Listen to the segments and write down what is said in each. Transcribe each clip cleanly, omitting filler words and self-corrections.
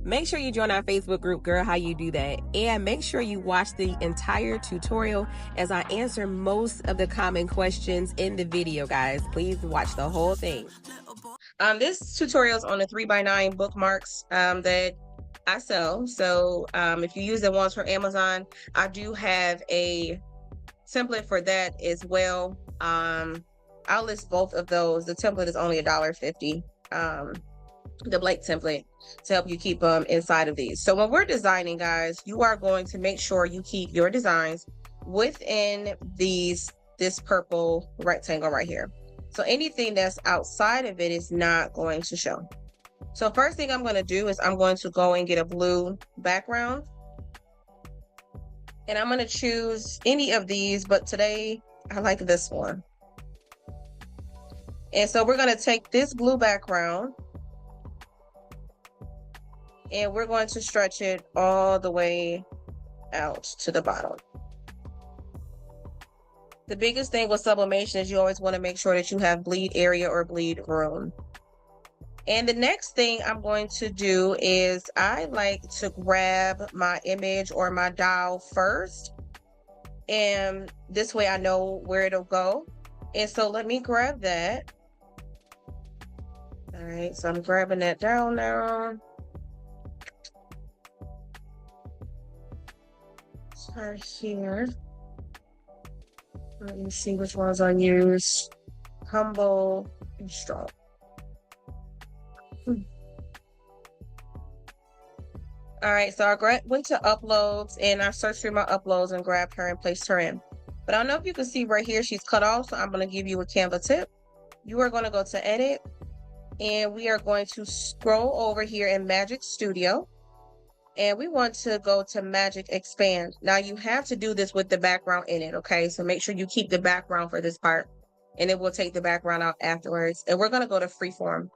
Make sure you join our Facebook group, Girl How You Do That, and make sure you watch the entire tutorial as I answer most of the common questions in the video, guys. Please watch the whole thing. This tutorial is on the 3x9 bookmarks that I sell. So if you use the ones from Amazon, I do have a template for that as well. I'll list both of those. The template is only $1.50. The blank template to help you keep them inside of these. So when we're designing, guys, you are going to make sure you keep your designs within this purple rectangle right here. So anything that's outside of it is not going to show. So first thing I'm going to do is I'm going to go and get a blue background. And I'm going to choose any of these, but today I like this one. And so we're going to take this blue background and we're going to stretch it all the way out to the bottom. The biggest thing with sublimation is you always want to make sure that you have bleed area or bleed room. And the next thing I'm going to do is I like to grab my image or my dial first. And this way I know where it'll go. And so let me grab that. All right, so I'm grabbing that down now. Start here. Let me see which ones I use. Humble and strong. All right, so I went to uploads and I searched through my uploads and grabbed her and placed her in. But I don't know if you can see right here, she's cut off. So I'm going to give you a Canva tip. You are going to go to edit and we are going to scroll over here in Magic Studio. And we want to go to Magic Expand. Now you have to do this with the background in it, okay? So make sure you keep the background for this part and it will take the background out afterwards. And we're gonna go to Freeform.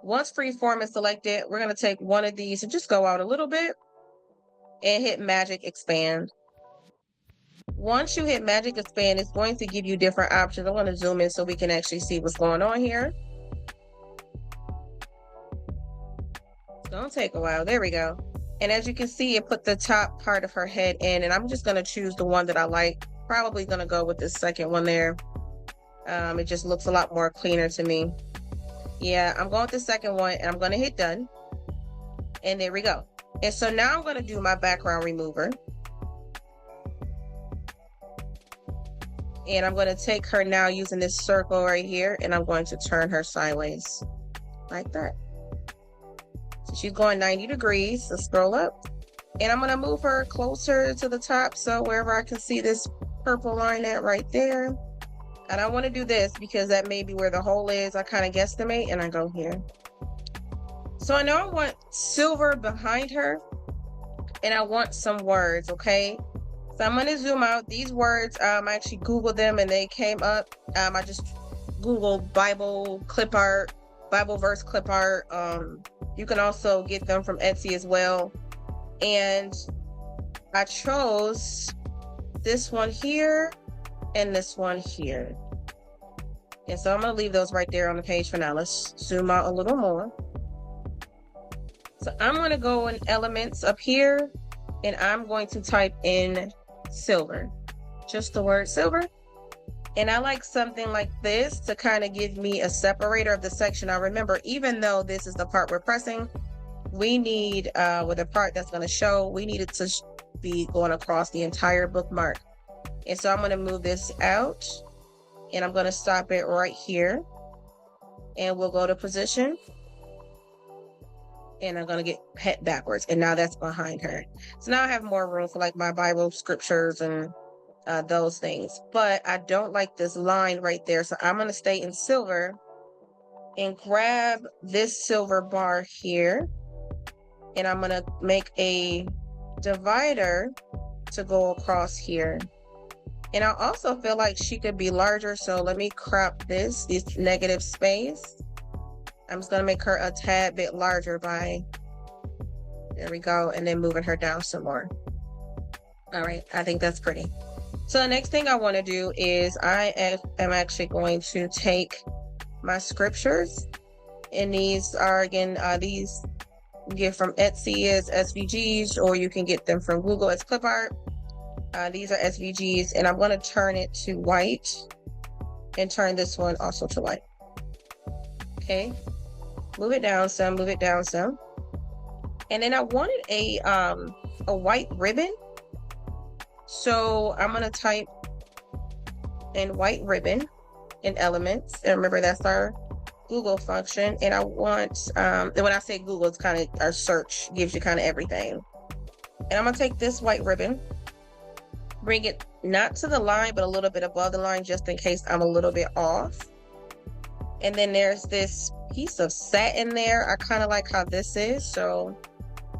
Once Freeform is selected, we're gonna take one of these and just go out a little bit and hit Magic Expand. Once you hit Magic Expand, it's going to give you different options. I'm gonna zoom in so we can actually see what's going on here. Don't take a while. There we go. And as you can see, it put the top part of her head in, and I'm just going to choose the one that I like. Probably going to go with the second one there. It just looks a lot more cleaner to me. Yeah, I'm going with the second one, and I'm going to hit done. And there we go. And so now I'm going to do my background remover. And I'm going to take her now using this circle right here, and I'm going to turn her sideways like that. She's going 90 degrees, so scroll up. And I'm gonna move her closer to the top, so wherever I can see this purple line at right there. And I wanna do this because that may be where the hole is. I kind of guesstimate and I go here. So I know I want silver behind her and I want some words, okay? So I'm gonna zoom out. These words, I actually Googled them and they came up. I just Googled Bible clip art, Bible verse clip art. You can also get them from Etsy as well. And I chose this one here and this one here. And so I'm going to leave those right there on the page for now. Let's zoom out a little more. So I'm going to go in elements up here and I'm going to type in silver. Just the word silver. And I like something like this to kind of give me a separator of the section. Now remember, even though this is the part we're pressing, we need, with the part that's going to show, we need it to be going across the entire bookmark. And so I'm going to move this out and I'm going to stop it right here. And we'll go to position. And I'm going to get pet backwards. And now that's behind her. So now I have more room for like my Bible scriptures and those things, but I don't like this line right there, so I'm going to stay in silver and grab this silver bar here, and I'm going to make a divider to go across here. And I also feel like she could be larger, so let me crop this negative space. I'm just going to make her a tad bit larger by, there we go, and then moving her down some more. All right, I think that's pretty. So the next thing I want to do is I am actually going to take my scriptures, and these are again these get from Etsy as SVGs, or you can get them from Google as clip art. These are SVGs, and I'm going to turn it to white and turn this one also to white. Okay, move it down some, move it down some. And then I wanted a white ribbon. So I'm going to type in white ribbon in Elements. And remember, that's our Google function. And I want, and when I say Google, it's kind of our search, gives you kind of everything. And I'm going to take this white ribbon, bring it not to the line, but a little bit above the line, just in case I'm a little bit off. And then there's this piece of satin there. I kind of like how this is. So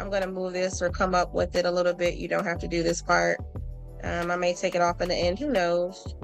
I'm going to move this or come up with it a little bit. You don't have to do this part. I may take it off in the end, who knows.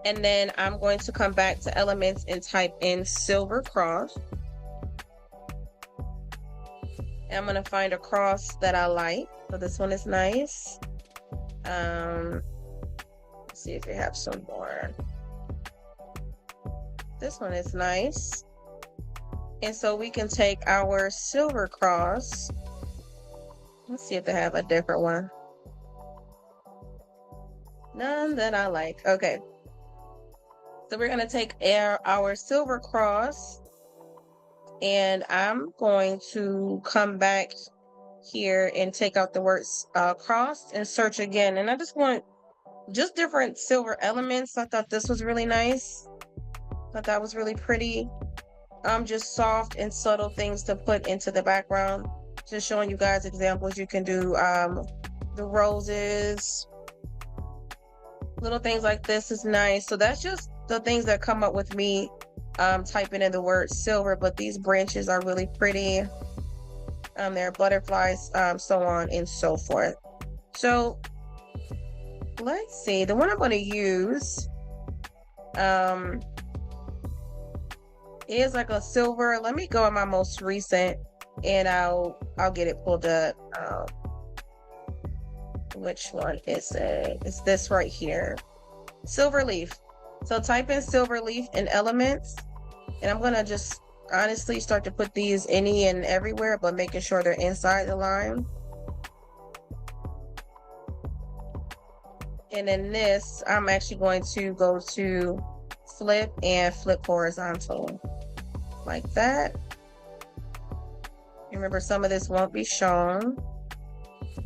And then I'm going to come back to Elements and type in Silver Cross. And I'm going to find a cross that I like. So this one is nice. Let's see if we have some more. This one is nice. And so we can take our silver cross. Let's see if they have a different one. None that I like. Okay. So we're going to take our silver cross, and I'm going to come back here and take out the words cross and search again. And I just want just different silver elements. I thought this was really nice. I thought that was really pretty. Just soft and subtle things to put into the background. Just showing you guys examples. You can do the roses. Little things like this is nice. So that's just the things that come up with me typing in the word silver. But these branches are really pretty. There are butterflies, so on and so forth. So let's see. The one I'm going to use is like a silver. Let me go in my most recent, and I'll get it pulled up. Which one is it? It's this right here. Silver leaf. So type in silver leaf in Elements, and I'm gonna just honestly start to put these any and everywhere, but making sure they're inside the line. And then this, I'm actually going to go to flip and flip horizontal like that. Remember, some of this won't be shown.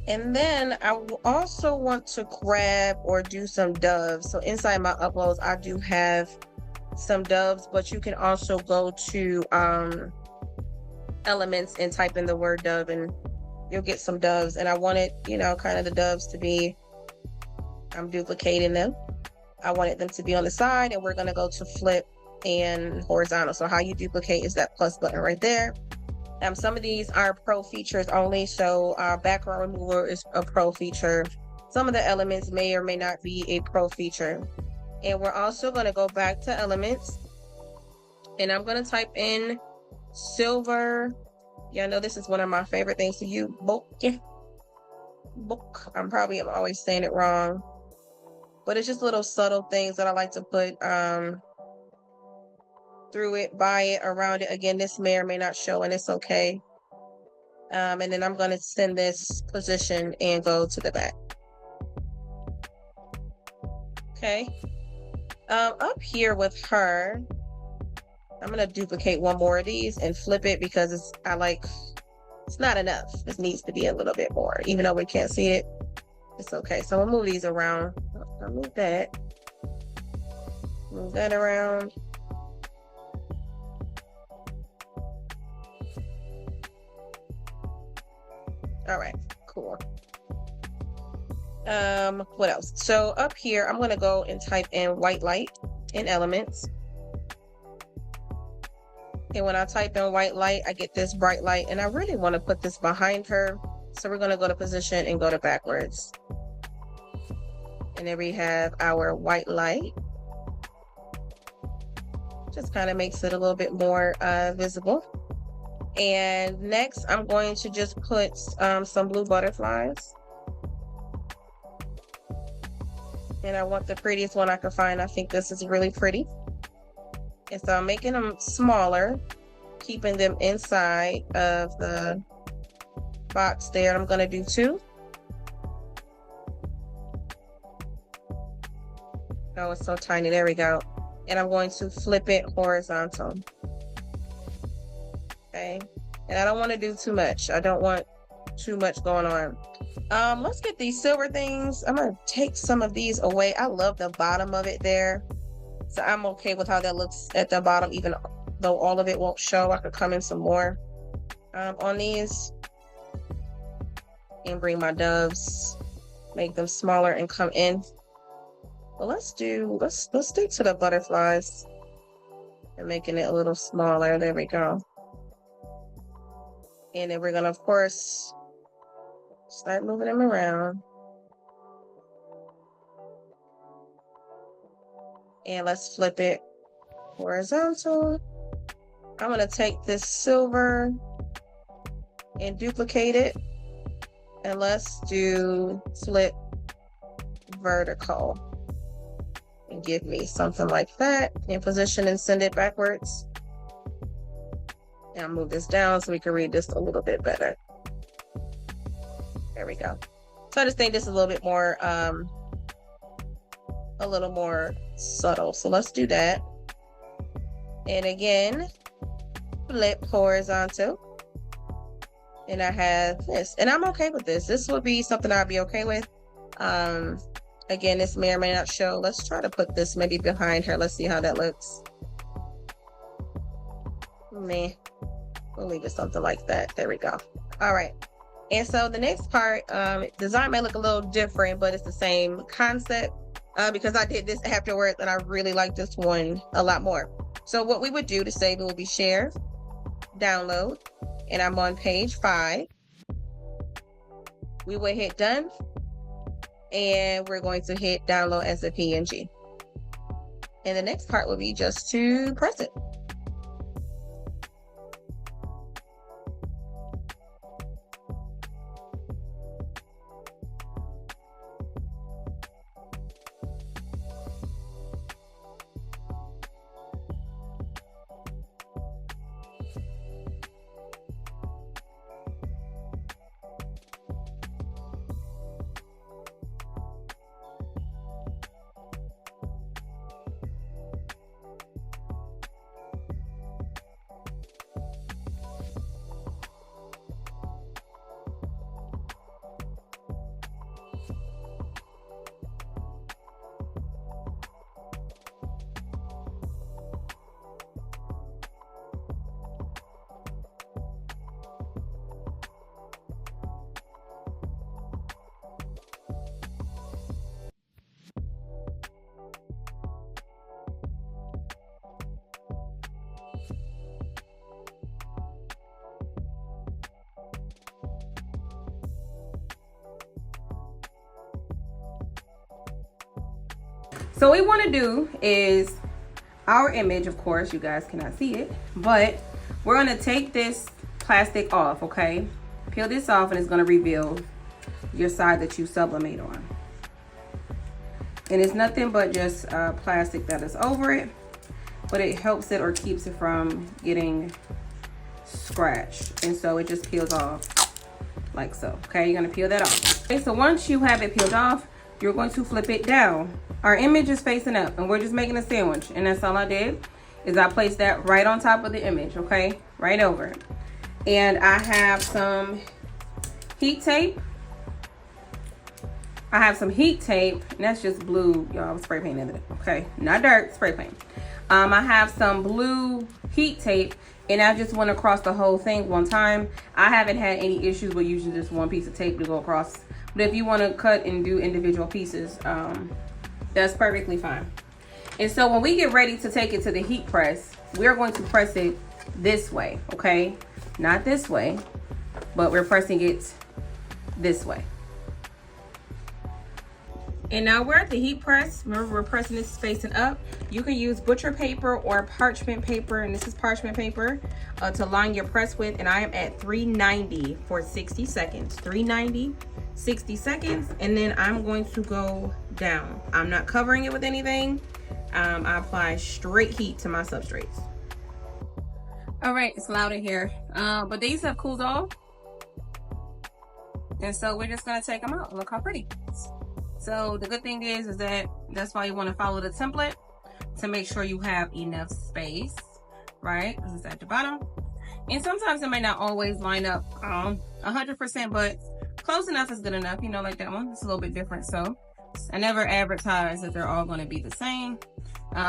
And then I also want to grab or do some doves. So inside my uploads, I do have some doves, but you can also go to Elements and type in the word dove, and you'll get some doves. And I wanted, you know, kind of the doves to be, I'm duplicating them. I wanted them to be on the side, and we're going to go to flip and horizontal. So how you duplicate is that plus button right there. Some of these are pro features only, so background remover is a pro feature. Some of the elements may or may not be a pro feature. And we're also going to go back to Elements, and I'm going to type in silver. Yeah, I know this is one of my favorite things to use. Book. I'm always saying it wrong, but it's just little subtle things that I like to put through it, by it, around it. Again, this may or may not show, and it's okay. And then I'm going to send this position and go to the back. Okay. Up here with her, I'm going to duplicate one more of these and flip it, because it's not enough. This needs to be a little bit more, even though we can't see it. It's okay. So we'll move these around. I'll move that. Move that around. All right, cool. What else? So up here, I'm going to go and type in white light in Elements. And when I type in white light, I get this bright light, and I really want to put this behind her. So we're going to go to position and go to backwards. And then we have our white light. Just kind of makes it a little bit more visible. And next, I'm going to just put some blue butterflies. And I want the prettiest one I can find. I think this is really pretty. And so I'm making them smaller. keeping them inside of the box there. I'm going to do 2. Oh, it's so tiny. There we go. And I'm going to flip it horizontal. Okay. And I don't want to do too much. I don't want too much going on. Let's get these silver things. I'm going to take some of these away. I love the bottom of it there. So I'm okay with how that looks at the bottom, even though all of it won't show. I could come in some more on these and bring my doves, make them smaller and come in. Well, let's stick to the butterflies and making it a little smaller. There we go. And then we're gonna, of course, start moving them around. And let's flip it horizontal. I'm gonna take this silver and duplicate it. And let's do flip vertical. And give me something like that in position and send it backwards. And I'll move this down so we can read this a little bit better. There we go. So I just think this is a little bit more, subtle. So let's do that. And again, flip horizontal. And I have this, and I'm okay with this. This would be something I'd be okay with. Again, this may or may not show. Let's try to put this maybe behind her. Let's see how that looks. Meh. We'll leave it something like that. There we go. All right. And so the next part, design may look a little different, but it's the same concept because I did this afterwards and I really like this one a lot more. So what we would do to save it will be share, download, and I'm on page 5. We will hit done. And we're going to hit download as a PNG. And the next part will be just to press it. So what we want to do is our image, of course, you guys cannot see it, but we're going to take this plastic off, okay? Peel this off and it's going to reveal your side that you sublimate on. And it's nothing but just plastic that is over it, but it helps it or keeps it from getting scratched. And so it just peels off like so, okay? You're going to peel that off. Okay, so once you have it peeled off, you're going to flip it down. Our image is facing up and we're just making a sandwich, and that's all I did is I placed that right on top of the image, okay, right over it. And I have some heat tape. And that's just blue, y'all. Spray paint in it, okay, not dirt, spray paint. I have some blue heat tape, and I just went across the whole thing one time. I haven't had any issues with using just one piece of tape to go across, but if you want to cut and do individual pieces, that's perfectly fine. And so when we get ready to take it to the heat press, we're going to press it this way, okay? Not this way, but we're pressing it this way. And now we're at the heat press. Remember, we're pressing this facing up. You can use butcher paper or parchment paper, and this is parchment paper, to line your press with. And I am at 390 for 60 seconds. 390, 60 seconds, and then I'm going to go down. I'm not covering it with anything. I apply straight heat to my substrates. All right, it's loud in here, but these have cooled off, and so we're just gonna take them out. Look how pretty. So the good thing is that that's why you want to follow the template to make sure you have enough space, right? Because it's at the bottom, and sometimes it may not always line up 100%, but close enough is good enough. You know, like that one, it's a little bit different. So I never advertise that they're all going to be the same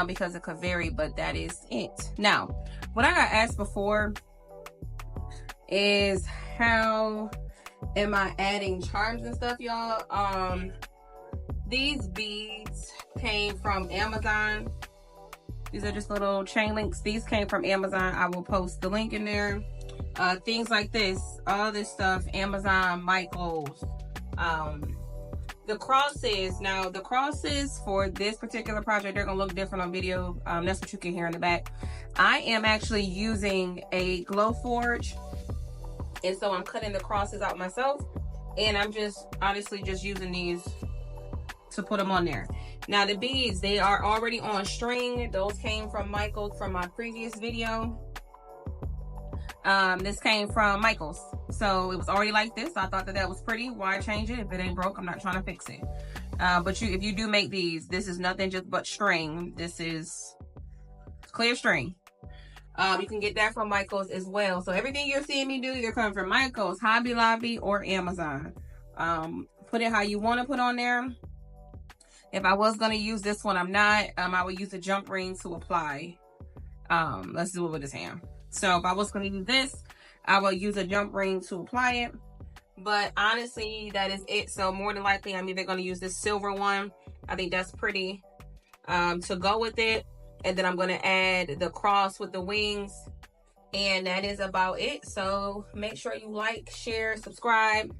because it could vary, but that is it. Now, what I got asked before is how am I adding charms and stuff, y'all? These beads came from Amazon. These are just little chain links. These came from Amazon. I will post the link in there. Things like this, all this stuff, Amazon, Michaels. The crosses, now the crosses for this particular project, they're gonna look different on video. That's what you can hear in the back. I am actually using a glow forge, and so I'm cutting the crosses out myself, and I'm just honestly just using these to put them on there. Now the beads, they are already on string. Those came from Michaels from my previous video. This came from Michaels, so it was already like this. I thought that that was pretty. Why change it? If it ain't broke, I'm not trying to fix it. But if you do make these, this is nothing just but string. This is clear string. You can get that from Michaels as well. So everything you're seeing me do either come from Michaels, Hobby Lobby, or Amazon. Put it how you want to put on there. If I was going to use this one, I'm not. I would use a jump ring to apply. Let's do it with this hand. So if I was going to use this, I will use a jump ring to apply it. But honestly, that is it. So more than likely, I'm either going to use this silver one. I think that's pretty to go with it. And then I'm going to add the cross with the wings. And that is about it. So make sure you like, share, subscribe.